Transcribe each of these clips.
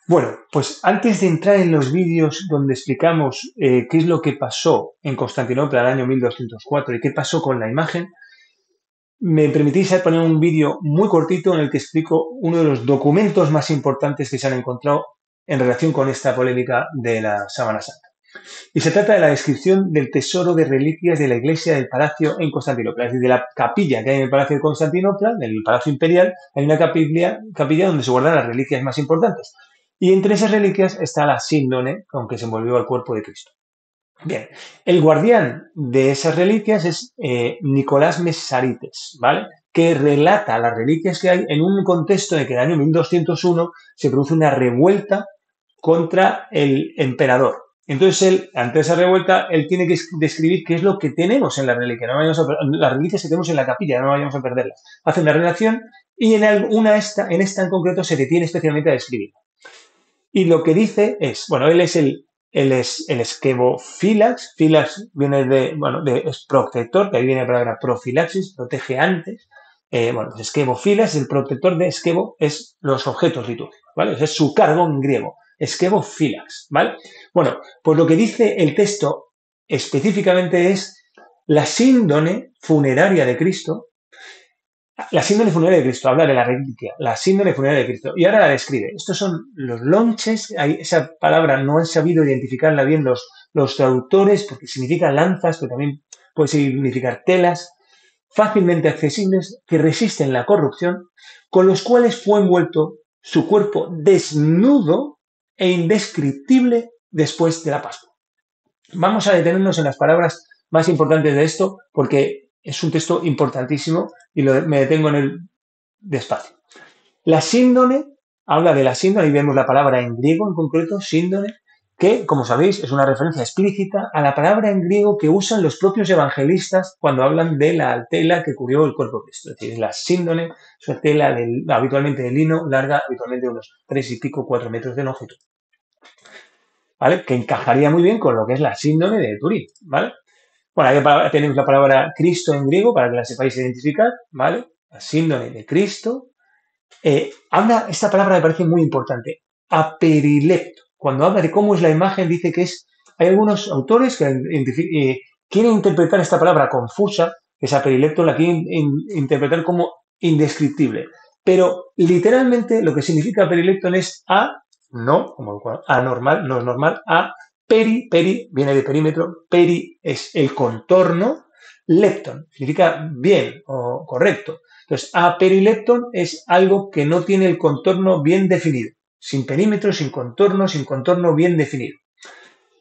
Bueno, pues antes de entrar en los vídeos donde explicamos qué es lo que pasó en Constantinopla en el año 1204 y qué pasó con la imagen, me permitís poner un vídeo muy cortito en el que explico uno de los documentos más importantes que se han encontrado en relación con esta polémica de la Sábana Santa. Y se trata de la descripción del tesoro de reliquias de la iglesia del palacio en Constantinopla, es decir, de la capilla que hay en el palacio de Constantinopla, del palacio imperial, hay una capilla donde se guardan las reliquias más importantes. Y entre esas reliquias está la síndone con que se envolvió al cuerpo de Cristo. Bien, el guardián de esas reliquias es Nicolás Messarites, ¿vale? Que relata las reliquias que hay en un contexto de que en el año 1201 se produce una revuelta contra el emperador. Entonces él, ante esa revuelta, él tiene que describir qué es lo que tenemos en la reliquia, no vayamos a las reliquias que tenemos en la capilla, no vayamos a perderlas. Hace una relación y en esta en concreto se detiene especialmente a describir. Y lo que dice es, bueno, él es el esquebofilax, filax viene es protector, que ahí viene la palabra profilaxis, protege antes. Bueno, pues esquebofilax, el protector de esquebo es los objetos litúrgicos, ¿vale? Ese es su cargo en griego, esquebofilax, ¿vale? Bueno, pues lo que dice el texto específicamente es la síndone funeraria de Cristo. La síndrome funeraria de Cristo, habla de la reliquia, la síndrome funeraria de Cristo, y ahora la describe. Estos son los lonches, esa palabra no han sabido identificarla bien los traductores, porque significa lanzas, pero también puede significar telas, fácilmente accesibles, que resisten la corrupción, con los cuales fue envuelto su cuerpo desnudo e indescriptible después de la Pascua. Vamos a detenernos en las palabras más importantes de esto, porque es un texto importantísimo y me detengo en el despacio. La síndone, habla de la síndone, y vemos la palabra en griego en concreto, síndone, que, como sabéis, es una referencia explícita a la palabra en griego que usan los propios evangelistas cuando hablan de la tela que cubrió el cuerpo de Cristo. Es decir, la síndone es una tela habitualmente de lino, larga, habitualmente unos 3 y pico, 4 metros de longitud, ¿vale? Que encajaría muy bien con lo que es la síndone de Turín, ¿vale? Bueno, ahí tenemos la palabra Cristo en griego para que la sepáis identificar, ¿vale? La síndone de Cristo. Esta palabra me parece muy importante, aperilepto. Cuando habla de cómo es la imagen, dice que hay algunos autores que quieren interpretar esta palabra confusa, que es aperilepto, la quieren interpretar como indescriptible. Pero literalmente lo que significa aperilepton es no, como anormal, no es normal, peri, viene de perímetro, peri es el contorno, lepton, significa bien o correcto. Entonces, aperilepton es algo que no tiene el contorno bien definido, sin perímetro, sin contorno bien definido.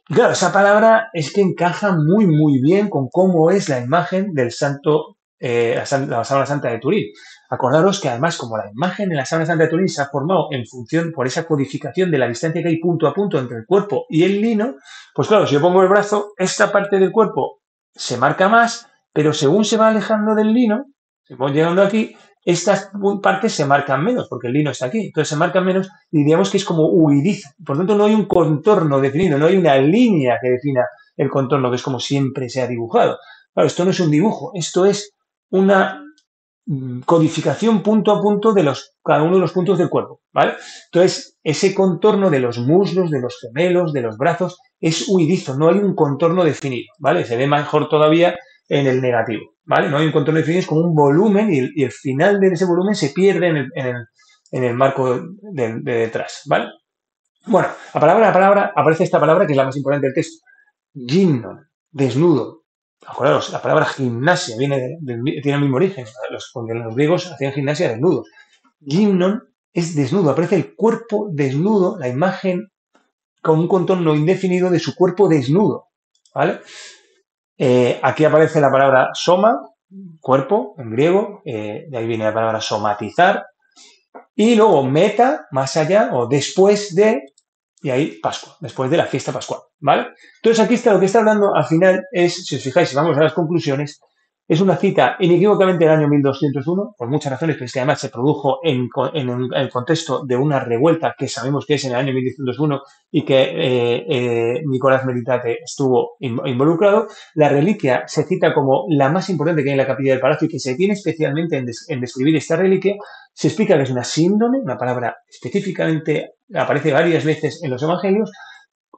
Y claro, esa palabra es que encaja muy bien con cómo es la imagen del santo, la Sábana Santa de Turín. Acordaros que además, como la imagen en la Sábana Santa de Turín se ha formado en función por esa codificación de la distancia que hay punto a punto entre el cuerpo y el lino, pues claro, si yo pongo el brazo, esta parte del cuerpo se marca más, pero según se va alejando del lino, si voy llegando aquí, estas partes se marcan menos, porque el lino está aquí, entonces se marcan menos y diríamos que es como huidizo. Por tanto, no hay un contorno definido, no hay una línea que defina el contorno, que es como siempre se ha dibujado. Claro, esto no es un dibujo, esto es una codificación punto a punto de cada uno de los puntos del cuerpo, ¿vale? Entonces, ese contorno de los muslos, de los gemelos, de los brazos, es huidizo, no hay un contorno definido, ¿vale? Se ve mejor todavía en el negativo, ¿vale? No hay un contorno definido, es como un volumen y el final de ese volumen se pierde en el marco de detrás, ¿vale? Bueno, a palabra aparece esta palabra que es la más importante del texto. Gimnon, desnudo. Acordaros, la palabra gimnasia tiene el mismo origen, porque los griegos hacían gimnasia desnudos. Gimnon es desnudo, aparece el cuerpo desnudo, la imagen con un contorno indefinido de su cuerpo desnudo, ¿vale? Aquí aparece la palabra soma, cuerpo, en griego, de ahí viene la palabra somatizar, y luego meta, más allá, o después de, y ahí Pascua, después de la fiesta pascual, ¿vale? Entonces aquí está lo que está hablando al final es, si os fijáis, si vamos a las conclusiones, es una cita inequívocamente del año 1201, por muchas razones, pero es que además se produjo en el contexto de una revuelta que sabemos que es en el año 1201 y que Nicolás Meritate estuvo involucrado. La reliquia se cita como la más importante que hay en la capilla del palacio y que se tiene especialmente en describir esta reliquia. Se explica que es una síndrome, una palabra específicamente aparece varias veces en los evangelios,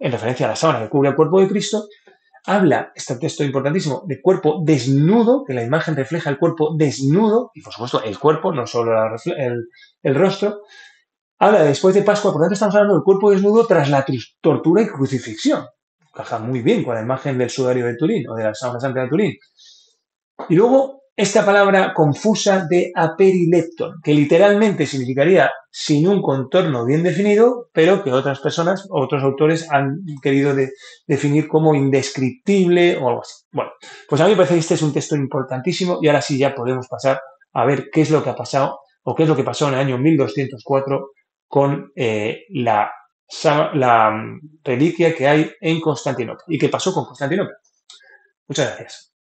en referencia a la sábana que cubre el cuerpo de Cristo. Habla, este texto importantísimo, de cuerpo desnudo, que la imagen refleja el cuerpo desnudo, y por supuesto el cuerpo, no solo el rostro. Habla de después de Pascua, por lo tanto estamos hablando del cuerpo desnudo tras la tortura y crucifixión. Encaja muy bien con la imagen del sudario de Turín o de la sábana santa de Turín. Y luego esta palabra confusa de aperilepton, que literalmente significaría sin un contorno bien definido, pero que otras personas, otros autores han querido definir como indescriptible o algo así. Bueno, pues a mí me parece que este es un texto importantísimo y ahora sí ya podemos pasar a ver qué es lo que ha pasado o qué es lo que pasó en el año 1204 con la reliquia que hay en Constantinopla y qué pasó con Constantinopla. Muchas gracias.